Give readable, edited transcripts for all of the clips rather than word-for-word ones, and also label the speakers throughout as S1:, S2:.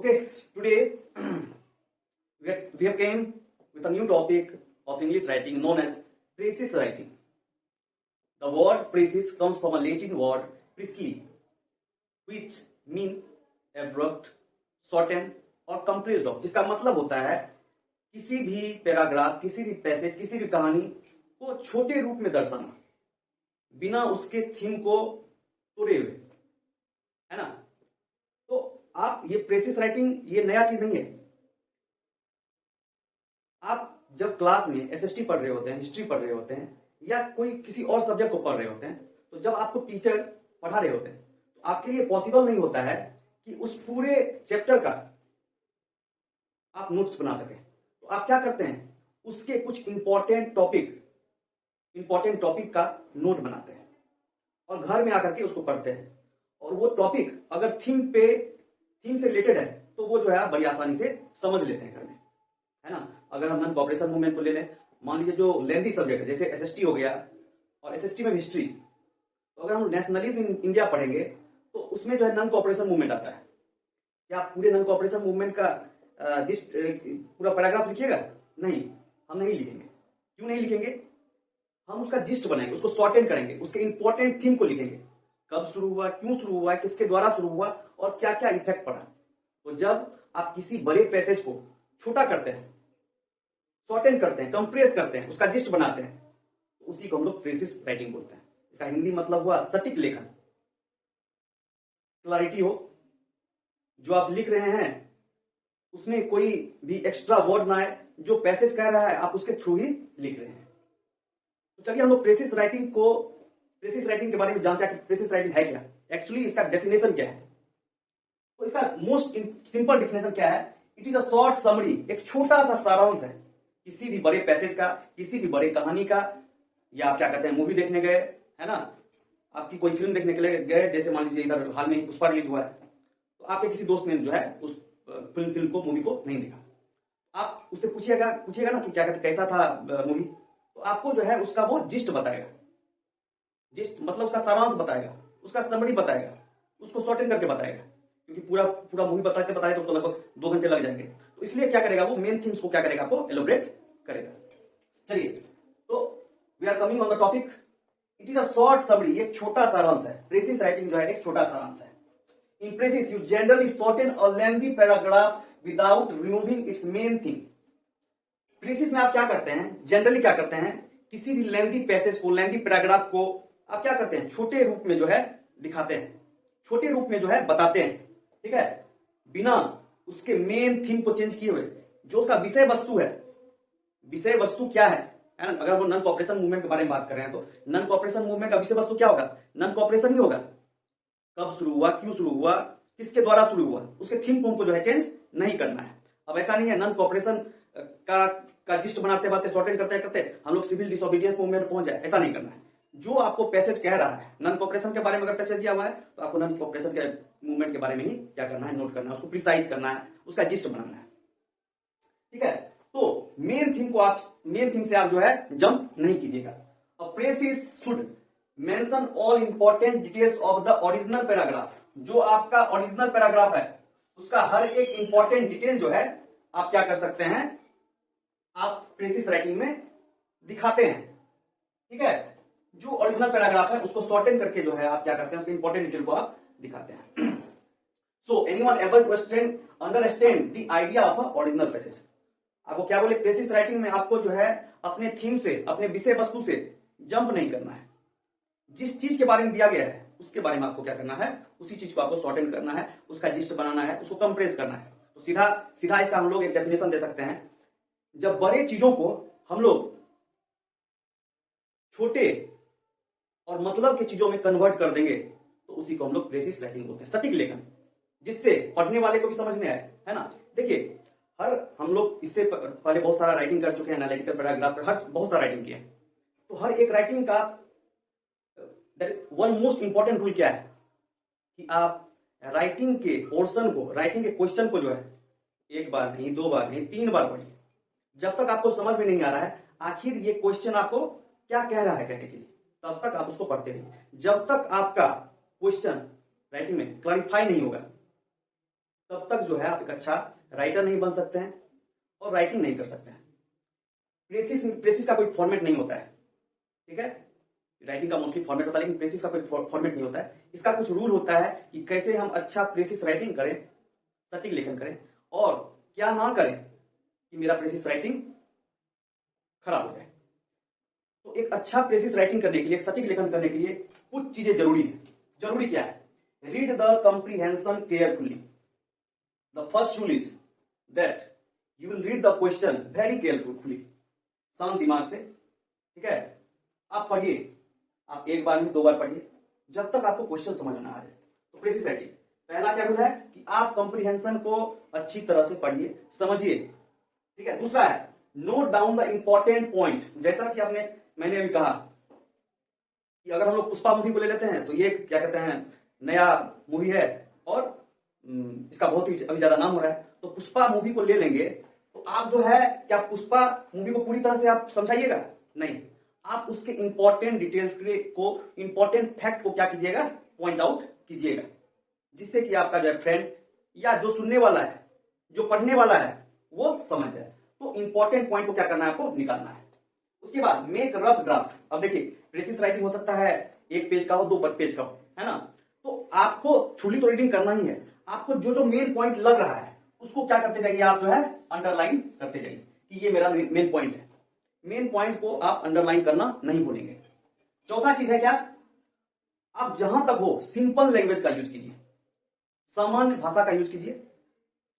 S1: Okay, today we have came with a new topic of English writing known as precis writing. The word precis comes from a Latin word precisely, which mean abrupt, shortened और compressed off, जिसका मतलब होता है किसी भी paragraph, किसी भी passage, किसी भी कहानी को छोटे रूप में दर्शाना बिना उसके थीम को तोड़े हुए, है ना। तो आप ये प्रेसिस राइटिंग ये नया चीज नहीं है। आप जब क्लास में एसएसटी पढ़ रहे होते हैं, हिस्ट्री पढ़ रहे होते हैं या कोई किसी और सब्जेक्ट को पढ़ रहे होते हैं, तो जब आपको टीचर पढ़ा रहे होते हैं तो आपके लिए पॉसिबल नहीं होता है कि उस पूरे चैप्टर का आप नोट्स बना सकें। तो आप क्या करते हैं, उसके कुछ इंपॉर्टेंट टॉपिक का नोट बनाते हैं और घर में आकर के उसको पढ़ते हैं। और वो टॉपिक अगर थीम से रिलेटेड है तो वो जो है आप बड़ी आसानी से समझ लेते हैं घर में, है ना। अगर हम नॉन कोऑपरेशन मूवमेंट को ले लें, मान लीजिए जो लेंथी सब्जेक्ट है जैसे एसएसटी हो गया और एसएसटी में हिस्ट्री, तो अगर हम नेशनलिज्म इन इंडिया पढ़ेंगे तो उसमें जो है नॉन कोऑपरेशन मूवमेंट आता है। क्या आप पूरे नॉन कोऑपरेशन मूवमेंट का पूरा पैराग्राफ लिखिएगा? नहीं, हम नहीं लिखेंगे। क्यों नहीं लिखेंगे? हम उसका जिस्ट बनाएंगे, उसको शॉर्टेन करेंगे, उसके इंपॉर्टेंट थीम को लिखेंगे, कब शुरू हुआ, क्यों शुरू हुआ, किसके द्वारा शुरू हुआ और क्या क्या इफेक्ट पड़ा। तो जब आप किसी बड़े पैसेज को छोटा करते हैं, शॉर्टेन करते हैं, कंप्रेस करते हैं, उसका जिस्ट बनाते हैं, तो उसी को हम लोग प्रेसिस राइटिंग बोलते हैं। इसका हिंदी मतलब हुआ सटीक लेखन, क्लैरिटी हो, जो आप लिख रहे हैं उसमें कोई भी एक्स्ट्रा वर्ड ना आए, जो पैसेज कह रहा है आप उसके थ्रू ही लिख रहे हैं। तो चलिए हम लोग प्रेसिस राइटिंग के बारे में जानते हैं कि प्रेसिस राइटिंग है क्या। एक्चुअली इसका डेफिनेशन क्या है? तो इसका मोस्ट सिंपल डेफिनेशन क्या है? It is a short summary, एक छोटा सा सारांश है किसी भी बड़े पैसेज का, किसी भी बड़े कहानी का, या आप क्या कहते हैं मूवी देखने गए, है ना, आपकी कोई फिल्म देखने के लिए गए, जैसे मान लीजिए इधर हाल में पुष्पा रिलीज हुआ है, तो आपके किसी दोस्त ने जो है उस फिल्म को, मूवी को नहीं देखा। आप उससे पूछिएगा ना कि क्या कहते, कैसा था मूवी, तो आपको जो है उसका वो जिस्ट बताएगा। जिस्ट मतलब उसका सारांश बताएगा, उसका समरी बताएगा, उसको शॉर्टेन करके बताएगा, क्योंकि पूरा मूवी बताते तो उसको लगभग 2 घंटे लग जाएंगे। तो इसलिए क्या करेगा वो, मेन थिंग्स को क्या करेगा, आपको एलोबरेट करेगा। चलिए, तो we are coming on the topic. It is a short summary, एक छोटा सारांश है। प्रेसिस राइटिंग जो है एक छोटा सारांश है। In precis you generally shorten a lengthy paragraph without removing its main thing. Precis में आप क्या करते हैं, जनरली क्या करते हैं, किसी भी लेंथी पैसेज को, लेंथी पैराग्राफ को आप क्या करते हैं, छोटे रूप में जो है दिखाते हैं, छोटे रूप में जो है बताते हैं, ठीक है, बिना उसके मेन थीम को चेंज किए हुए। जो उसका विषय वस्तु है, विषय वस्तु क्या है ना। अगर वो नॉन कोऑपरेशन मूवमेंट के बारे में बात कर रहे हैं तो नॉन कोऑपरेशन मूवमेंट का विषय वस्तु क्या होगा, नॉन कोऑपरेशन ही होगा। कब शुरू हुआ, क्यों शुरू हुआ, किसके द्वारा शुरू हुआ, उसके थीम को जो है चेंज नहीं करना है। अब ऐसा नहीं है नॉन कोऑपरेशन का जिस्ट बनाते शॉर्टेन करते हम लोग सिविल डिसोबीडियंस मूवमेंट पहुंच जाए, ऐसा नहीं करना है। जो आपको पैसेज कह रहा है, नॉन कोऑपरेशन के बारे में अगर पैसेज दिया हुआ है तो आपको नॉन कोऑपरेशन के मूवमेंट के बारे में ही क्या करना है, नोट करना है, उसको प्रिसाइज करना है, उसका जिस्ट बनाना है, ठीक है। तो मेन थीम से आप जो है जंप नहीं कीजिएगा। A precis should mention all important details of the original paragraph. जो आपका ओरिजिनल पैराग्राफ है उसका हर एक इंपॉर्टेंट डिटेल जो है आप क्या कर सकते हैं, आप प्रेसिस राइटिंग में दिखाते हैं, ठीक है। जो ओरिजिनल पैराग्राफ है उसको शॉर्टेन करके जो है आप क्या करते हैं, उसके इंपॉर्टेंट डिटेल को आप दिखाते हैं। So anyone able to understand the idea of a original passage. आपको क्या बोले, प्रेसिस राइटिंग में आपको जो है अपने थीम से, अपने विषय वस्तु से जंप नहीं करना है। जिस चीज के बारे में दिया गया है उसके बारे में आपको क्या करना है, उसी चीज को आपको शॉर्टेन करना है, उसका जिस्ट बनाना है, उसको कंप्रेस करना है। तो सीधा इसका हम लोग एक डेफिनेशन दे सकते हैं, जब बड़े चीजों को हम लोग छोटे और मतलब की चीजों में कन्वर्ट कर देंगे तो उसी को हम लोग प्रेसिस राइटिंग बोलते हैं, सटीक लेखन, जिससे पढ़ने वाले को भी समझ में आए, है ना। देखिए, हम लोग इससे पहले बहुत सारा राइटिंग कर चुके हैं, एनालिटिकल पैराग्राफ पर बहुत सारा राइटिंग किया है। तो हर एक राइटिंग का वन मोस्ट इंपॉर्टेंट रूल क्या है कि आप राइटिंग के पोर्शन को, राइटिंग के क्वेश्चन को जो है 1 बार नहीं, 2 बार नहीं, 3 बार पढ़िए। जब तक आपको समझ में नहीं आ रहा है आखिर ये क्वेश्चन आपको क्या कह रहा है कहने के लिए, तब तक आप उसको पढ़ते रहिए। जब तक आपका क्वेश्चन राइटिंग में क्लैरिफाई नहीं होगा, तब तक जो है आप एक अच्छा राइटर नहीं बन सकते हैं और राइटिंग नहीं कर सकते हैं। प्रेसिस का कोई फॉर्मेट नहीं होता है, ठीक है। राइटिंग का मोस्टली फॉर्मेट होता है, लेकिन प्रेसिस का कोई फॉर्मेट नहीं होता है। इसका कुछ रूल होता है कि कैसे हम अच्छा प्रेसिस राइटिंग करें, सटीक लेखन करें, और क्या ना करें कि मेरा प्रेसिस राइटिंग खराब हो जाए। तो एक अच्छा प्रेसिस राइटिंग करने के लिए, सटीक लेखन करने के लिए कुछ चीजें जरूरी है। जरूरी क्या है? Read the comprehension carefully. The first rule is that you will read the question very carefully, शांत दिमाग से, ठीक है। आप पढ़िए, आप एक बार नहीं 2 बार पढ़िए, जब तक आपको क्वेश्चन समझ में आ जाए। तो प्रेसिस राइटिंग पहला क्या रूल है कि आप कंप्रीहेंशन को अच्छी तरह से पढ़िए, समझिए, ठीक है। दूसरा है note down the important point. जैसा कि मैंने अभी कहा कि अगर हम लोग पुष्पा मूवी को ले लेते हैं तो ये क्या कहते हैं, नया मूवी है और इसका बहुत ही अभी ज्यादा नाम हो रहा है। तो पुष्पा मूवी को ले लेंगे तो आप जो है, क्या पुष्पा मूवी को पूरी तरह से आप समझाइएगा? नहीं, आप उसके इंपॉर्टेंट डिटेल्स को, इंपॉर्टेंट फैक्ट को क्या कीजिएगा, पॉइंट आउट कीजिएगा, जिससे कि आपका जो है फ्रेंड या जो सुनने वाला है, जो पढ़ने वाला है, वो समझ जाए। तो इंपॉर्टेंट पॉइंट को क्या करना है, आपको निकालना है। उसके बाद मेक रफ ड्राफ्ट। अब देखिए, प्रेसिस राइटिंग हो सकता है 1 पेज का हो, 2 पेज का हो, है ना। तो आपको थ्रूली तो रीडिंग करना ही है। आपको जो जो मेन पॉइंट लग रहा है उसको क्या करते जाइए, आप जो है अंडरलाइन करते जाइए कि ये मेरा मेन पॉइंट है। मेन पॉइंट को आप अंडरलाइन करना नहीं भूलेंगे। चौथा चीज है क्या, आप जहां तक हो सिंपल लैंग्वेज का यूज कीजिए, सामान्य भाषा का यूज कीजिए,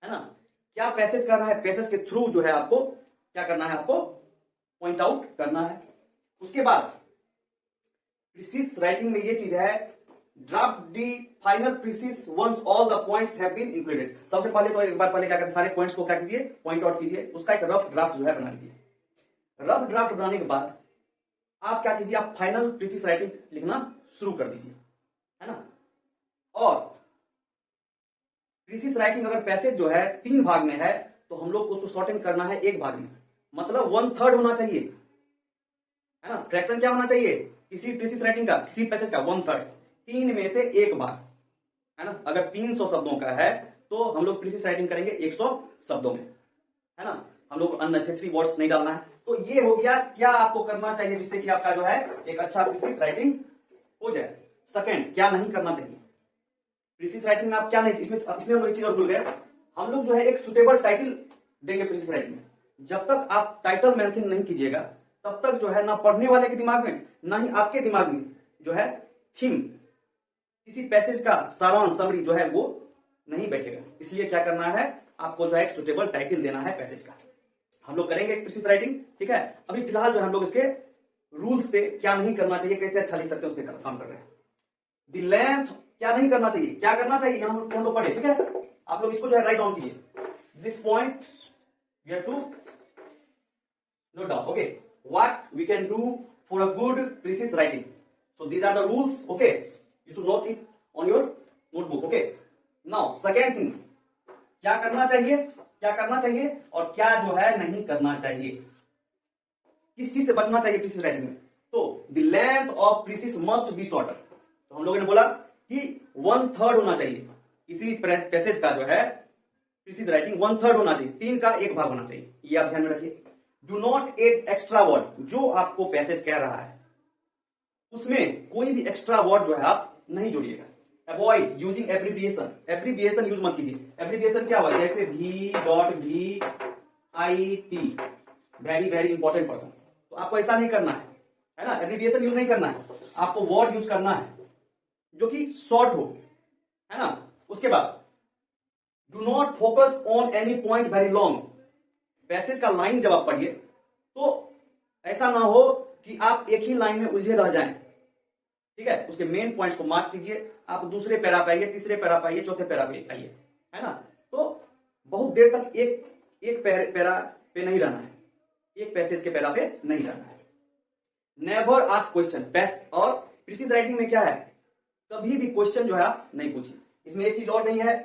S1: है ना। क्या पैसेज कर रहा है, पैसेज के थ्रू जो है आपको क्या करना है, आपको पॉइंट आउट करना है। उसके बाद प्रीसिस राइटिंग में ये चीज है, draft the final precis once all the points have been included. सबसे पहले तो एक बार पहले क्या करते हैं, सारे पॉइंट्स को क्या कीजिए, पॉइंट आउट कीजिए, उसका एक रफ ड्राफ्ट जो है बना लीजिए। रफ ड्राफ्ट बनाने के बाद आप क्या कीजिए, आप फाइनल प्रीसिस राइटिंग लिखना शुरू कर दीजिए, है ना। और प्रीसिस राइटिंग अगर पैसेज जो है 3 भाग में है तो हम लोग को उसको शॉर्टेन करना है 1 भाग में, मतलब 1/3 होना चाहिए, है ना। फ्रैक्शन क्या होना चाहिए किसी प्रीसिस राइटिंग का, किसी पैसेज का 1/3, 3 में से 1 भाग, है ना। अगर 300 शब्दों का है तो हम लोग प्रीसिस राइटिंग करेंगे 100 शब्दों में, है ना। हम लोग अननेसेसरी वर्ड्स नहीं डालना है। तो ये हो गया क्या आपको करना चाहिए जिससे कि आपका जो है एक अच्छा प्रीसिस राइटिंग हो जाए। सेकंड, क्या नहीं करना चाहिए प्रीसिस राइटिंग में, आप क्या नहीं, इसमें हम लोग एक चीज और भूल गए, हम लोग जो है एक सुटेबल टाइटल देंगे प्रीसिस राइटिंग में। जब तक आप टाइटल मेंशन नहीं कीजिएगा तब तक जो है ना पढ़ने वाले के दिमाग में, ना ही आपके दिमाग में जो है थीम, किसी पैसेज का सारांश, समरी जो है वो नहीं बैठेगा। इसलिए क्या करना है, आपको जो है एक सुटेबल टाइटल देना है पैसेज का। हम लोग करेंगे एक प्रीसिस राइटिंग, ठीक है। अभी फिलहाल जो है हम लोग इसके रूल्स पे, क्या नहीं करना चाहिए, कैसे अच्छा लिख सकते हैं, उस पर काम कर रहे हैं। द लेंथ, क्या नहीं करना चाहिए, क्या करना चाहिए, हम लोग पढ़े, ठीक है। आप लोग इसको जो है राइट डाउन कीजिए। This point we have to note down, okay. What we can do for a good precis writing, so these are the rules, okay. You should note it on your notebook, okay. Now second thing, क्या करना चाहिए, क्या करना चाहिए और क्या जो है नहीं करना चाहिए, किस चीज से बचना चाहिए प्रीसिस राइटिंग में। तो the length of precis must be shorter. तो हम लोगों ने बोला कि 1/3 होना चाहिए, इसी पैसेज का जो है प्रीसिस राइटिंग 1/3 होना चाहिए, 3 का 1 भाग होना चाहिए, ये आप ध्यान में रखिए। Do not add extra word, जो आपको पैसेज कह रहा है उसमें कोई भी एक्स्ट्रा वर्ड जो है आप नहीं जोड़िएगा। Avoid using abbreviation, abbreviation use मत कीजिए। एब्रीविएशन क्या हुआ, जैसे V.V IT, very very important person, तो आपको ऐसा नहीं करना है ना। एब्रीविएशन यूज नहीं करना है, आपको वर्ड यूज करना है जो कि शॉर्ट हो, है ना। उसके बाद do not focus on any point very long. Passage का लाइन जब आप पढ़िए तो ऐसा ना हो कि आप एक ही लाइन में उलझे रह जाएं, ठीक है। उसके मेन पॉइंट्स को मार्क कीजिए, आप दूसरे पैरा पे आइए, तीसरे पैरा पे आइए, चौथे पैरा पे आइए, है ना। तो बहुत देर तक एक पैरा पे नहीं रहना है, एक पैसेज के पैरा पे नहीं रहना है। नेवर आस्क क्वेश्चन, और प्रीसिस राइटिंग में क्या है, कभी भी क्वेश्चन जो है आप नहीं पूछिए। इसमें एक चीज और नहीं है,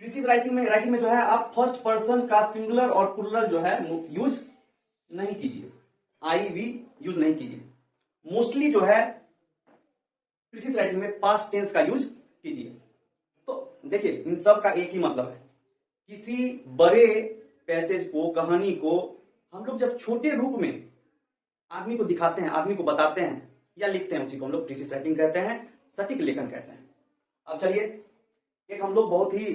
S1: प्रीसिस राइटिंग में जो है आप फर्स्ट पर्सन का सिंगुलर और प्लुरल जो है यूज नहीं कीजिए, आई वी यूज नहीं कीजिए। मोस्टली जो है प्रीसिस राइटिंग में पास्ट टेंस का यूज कीजिए। तो देखिए इन सब का एक ही मतलब है, किसी बड़े पैसेज को, कहानी को हम लोग जब छोटे रूप में आदमी को दिखाते हैं, आदमी को बताते हैं या लिखते हैं, उसी को हम लोग थीसिस राइटिंग कहते हैं, सटीक लेखन कहते हैं। अब चलिए, एक हम लोग बहुत ही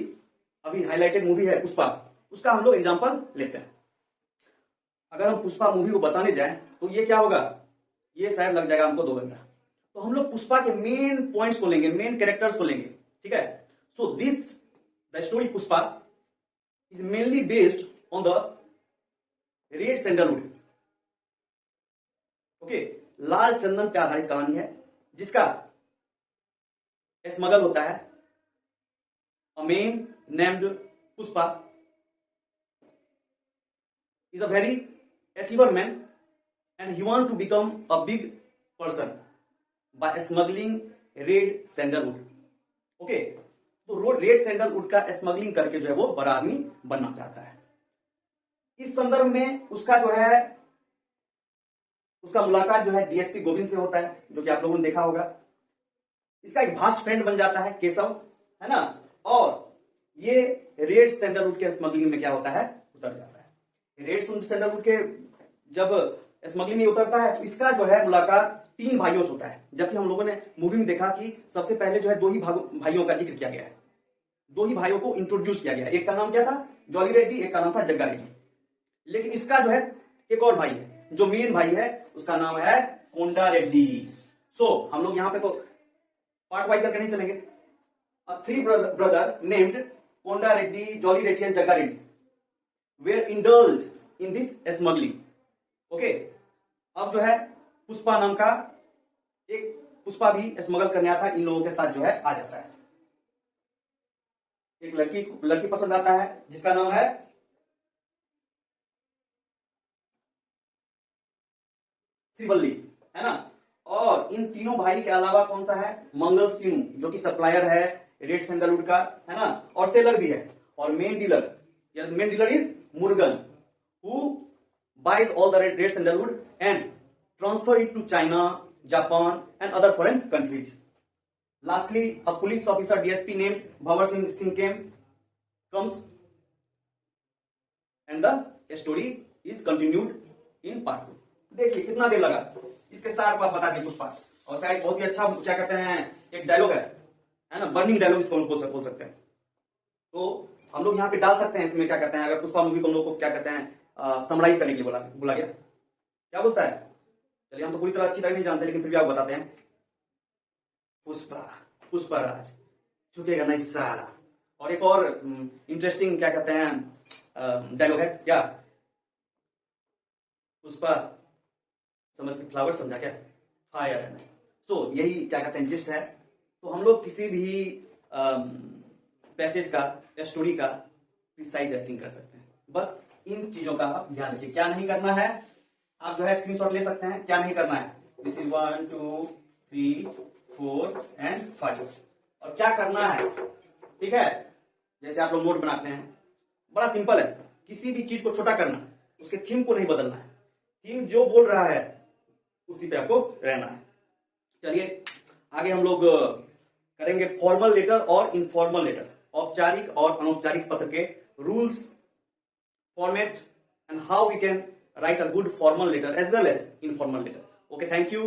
S1: अभी हाईलाइटेड मूवी है पुष्पा, उसका हम लोग एग्जांपल लेते हैं। अगर हम पुष्पा मूवी को बताने जाएं तो ये क्या होगा, ये शायद लग जाएगा हमको 2 घंटा। तो हम लोग पुष्पा के मेन पॉइंट्स को लेंगे, मेन कैरेक्टर्स को लेंगे, ठीक है। So this the story Pushpa is mainly based on the red sandalwood. Okay, लाल चंदन पे आधारित कहानी है, जिसका स्मगल होता है a man named Pushpa is a very achiever man and he want to become a big person by smuggling red sandalwood. Okay, तो रेड सैंडलवुड का स्मगलिंग करके जो है वो बड़ा आदमी बनना चाहता है। इस संदर्भ में उसका जो है, उसका मुलाकात जो है डीएसपी गोविंद से होता है, जो कि आप लोगों ने देखा होगा। इसका एक भास्ट फ्रेंड बन जाता है केशव, है ना, और ये रेड सैंडलवुड के स्मगलिंग में क्या होता है, उतर जाता है। रेड सैंडलवुड के जब स्मगलिंग में उतरता है तो इसका जो है मुलाकात 3 भाइयों से होता है, जबकि हम लोगों ने मूवी में देखा कि सबसे पहले जो है 2 ही भाइयों का जिक्र किया गया है, 2 ही भाइयों को इंट्रोड्यूस किया गया है। एक का नाम क्या था, जॉली रेड्डी, एक का नाम था जग्गा रेड्डी। लेकिन इसका जो है एक और भाई है, जो मेन भाई है, उसका नाम है कोंडा रेड्डी। सो हम लोग यहाँ पे तो पार्ट वाइज करके नहीं चलेंगे। 3 brother named Konda Reddy, jolly Reddy and Jagga Reddy were indulged in this smuggling. Okay, अब जो है पुष्पा नाम का एक पुष्पा भी स्मगल करने आता है, इन लोगों के साथ जो है आ जाता है। एक लड़की पसंद आता है जिसका नाम है श्रीवल्ली, है ना। और इन तीनों भाई के अलावा कौन सा है, मंगल सिंह, जो कि सप्लायर है रेड सैंडलवुड का, है ना, और सेलर भी है। और main dealer is Murugan, who buys all the red sandalwood and transfer it to China, Japan, and other foreign countries. Lastly, a police officer DSP named Bhavar Singh comes, and the story is continued in part 2. देखिए कितना देर लगा, इसके सार को आप बता दिए पुष्पा। और शायद बहुत ही अच्छा क्या कहते हैं, एक डायलॉग है ना, बर्निंग डायलॉग इसको बोल सकते हैं। तो हम लोग यहाँ पे डाल सकते हैं इसमें, क्या कहते हैं, अगर पुष्पा मूवी को हम लोग को क्या कहते हैं समराइज करने के लिए बोला गया, क्या बोलता है। चलिए, हम तो पूरी तरह अच्छी तरह नहीं जानते, लेकिन फिर भी आप बताते हैं। पुष्पा राज झुकेगा नहीं सारा। और एक और इंटरेस्टिंग क्या कहते हैं डायलॉग है, क्या, पुष्पा समझ के फ्लावर समझा क्या, फायर है। सो यही क्या कहते हैं जिस्ट है। तो हम लोग किसी भी पैसेज का या स्टोरी का प्रिसाइज राइटिंग कर सकते हैं। बस इन चीजों का आप ध्यान रखिए। क्या नहीं करना है, आप जो है स्क्रीनशॉट ले सकते हैं। क्या नहीं करना है, दिस इज 1 2 3 4 एंड 5। और क्या करना है, ठीक है, जैसे आप लोग नोट बनाते हैं, बड़ा सिंपल है। किसी भी चीज को छोटा करना, उसके थीम को नहीं बदलना है। थीम जो बोल रहा है उसी पे आपको रहना है। चलिए आगे हम लोग करेंगे फॉर्मल लेटर और इनफॉर्मल लेटर, औपचारिक और अनौपचारिक पत्र के rules, format and how we can write a good formal letter as well as informal letter. Okay, thank you.